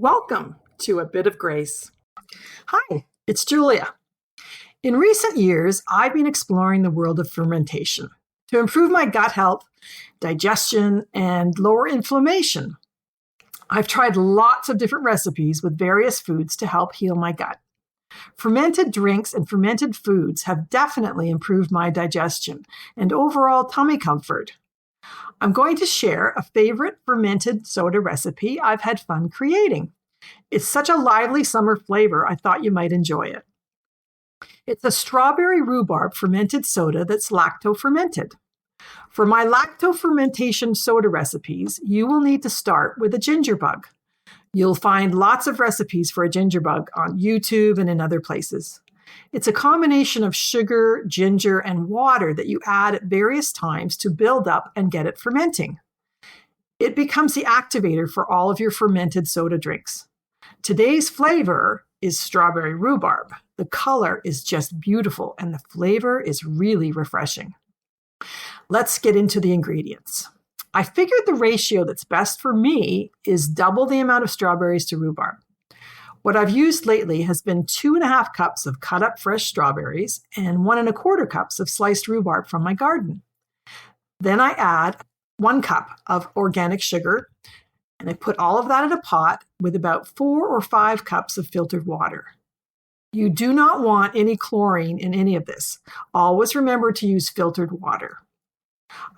Welcome to A Bit of Grace. Hi, it's Julia. In recent years, I've been exploring the world of fermentation to improve my gut health, digestion, and lower inflammation. I've tried lots of different recipes with various foods to help heal my gut. Fermented drinks and fermented foods have definitely improved my digestion and overall tummy comfort. I'm going to share a favorite fermented soda recipe I've had fun creating. It's such a lively summer flavor, I thought you might enjoy it. It's a strawberry rhubarb fermented soda that's lacto-fermented. For my lacto-fermentation soda recipes, you will need to start with a ginger bug. You'll find lots of recipes for a ginger bug on YouTube and in other places. It's a combination of sugar, ginger, and water that you add at various times to build up and get it fermenting. It becomes the activator for all of your fermented soda drinks. Today's flavor is strawberry rhubarb. The color is just beautiful and the flavor is really refreshing. Let's get into the ingredients. I figured the ratio that's best for me is double the amount of strawberries to rhubarb. What I've used lately has been 2.5 cups of cut up fresh strawberries and 1.25 cups of sliced rhubarb from my garden. Then I add 1 cup of organic sugar, and I put all of that in a pot with about 4 or 5 cups of filtered water. You do not want any chlorine in any of this. Always remember to use filtered water.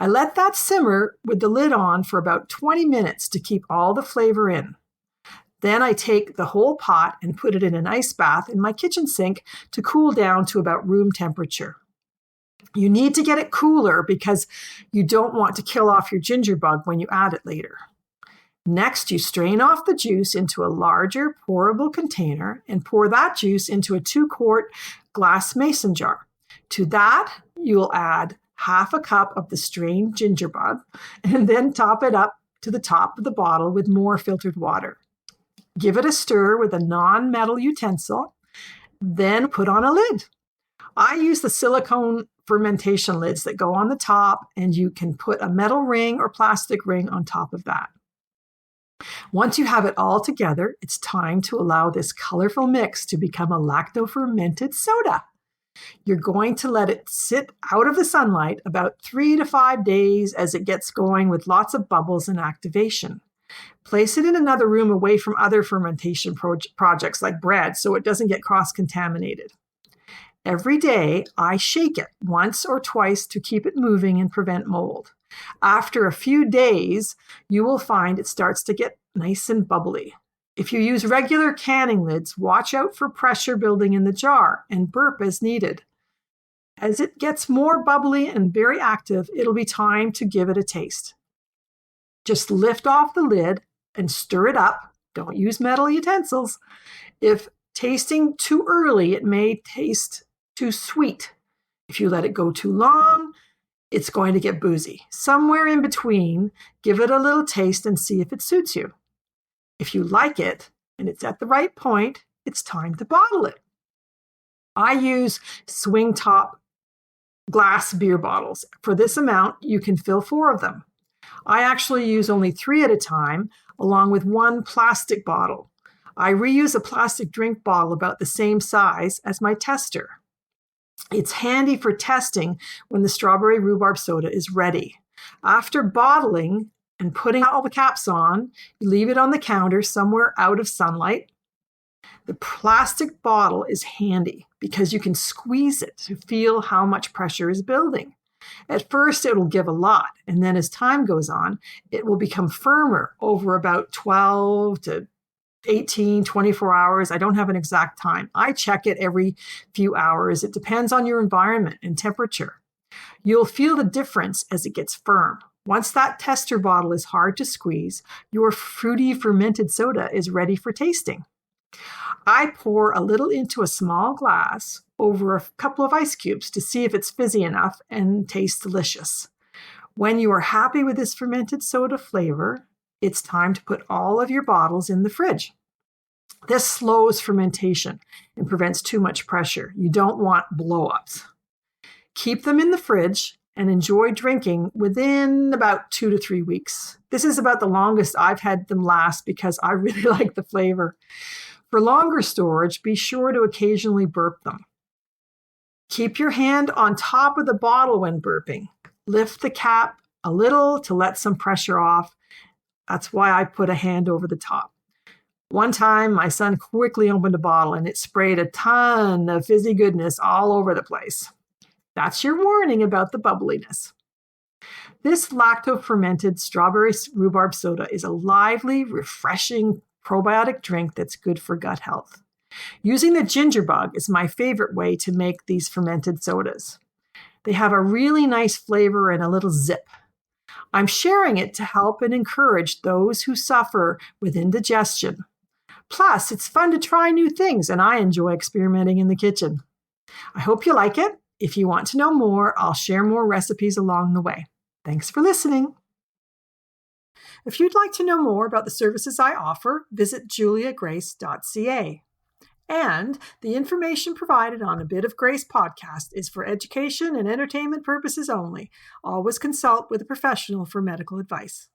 I let that simmer with the lid on for about 20 minutes to keep all the flavor in. Then I take the whole pot and put it in an ice bath in my kitchen sink to cool down to about room temperature. You need to get it cooler because you don't want to kill off your ginger bug when you add it later. Next, you strain off the juice into a larger pourable container and pour that juice into a 2-quart glass mason jar. To that, you'll add 1/2 cup of the strained ginger bug and then top it up to the top of the bottle with more filtered water. Give it a stir with a non-metal utensil, then put on a lid. I use the silicone fermentation lids that go on the top, and you can put a metal ring or plastic ring on top of that. Once you have it all together, it's time to allow this colorful mix to become a lacto-fermented soda. You're going to let it sit out of the sunlight about 3 to 5 days as it gets going with lots of bubbles and activation. Place it in another room away from other fermentation projects like bread so it doesn't get cross-contaminated. Every day, I shake it once or twice to keep it moving and prevent mold. After a few days, you will find it starts to get nice and bubbly. If you use regular canning lids, watch out for pressure building in the jar and burp as needed. As it gets more bubbly and very active, it'll be time to give it a taste. Just lift off the lid and stir it up. Don't use metal utensils. If tasting too early, it may taste too sweet. If you let it go too long, it's going to get boozy. Somewhere in between, give it a little taste and see if it suits you. If you like it and it's at the right point, it's time to bottle it. I use swing top glass beer bottles. For this amount, you can fill 4 of them. I actually use only 3 at a time, along with 1 plastic bottle. I reuse a plastic drink bottle about the same size as my tester. It's handy for testing when the strawberry rhubarb soda is ready. After bottling and putting all the caps on, you leave it on the counter somewhere out of sunlight. The plastic bottle is handy because you can squeeze it to feel how much pressure is building. At first, it will give a lot, and then as time goes on, it will become firmer over about 12 to 18, 24 hours. I don't have an exact time. I check it every few hours. It depends on your environment and temperature. You'll feel the difference as it gets firm. Once that tester bottle is hard to squeeze, your fruity fermented soda is ready for tasting. I pour a little into a small glass over a couple of ice cubes to see if it's fizzy enough and tastes delicious. When you are happy with this fermented soda flavor, it's time to put all of your bottles in the fridge. This slows fermentation and prevents too much pressure. You don't want blow-ups. Keep them in the fridge and enjoy drinking within about 2 to 3 weeks. This is about the longest I've had them last because I really like the flavor. For longer storage, be sure to occasionally burp them. Keep your hand on top of the bottle when burping. Lift the cap a little to let some pressure off. That's why I put a hand over the top. One time, my son quickly opened a bottle and it sprayed a ton of fizzy goodness all over the place. That's your warning about the bubbliness. This lacto-fermented strawberry rhubarb soda is a lively, refreshing probiotic drink that's good for gut health. Using the ginger bug is my favorite way to make these fermented sodas. They have a really nice flavor and a little zip. I'm sharing it to help and encourage those who suffer with indigestion. Plus, it's fun to try new things, and I enjoy experimenting in the kitchen. I hope you like it. If you want to know more, I'll share more recipes along the way. Thanks for listening. If you'd like to know more about the services I offer, visit juliagrace.ca. And the information provided on A Bit of Grace podcast is for education and entertainment purposes only. Always consult with a professional for medical advice.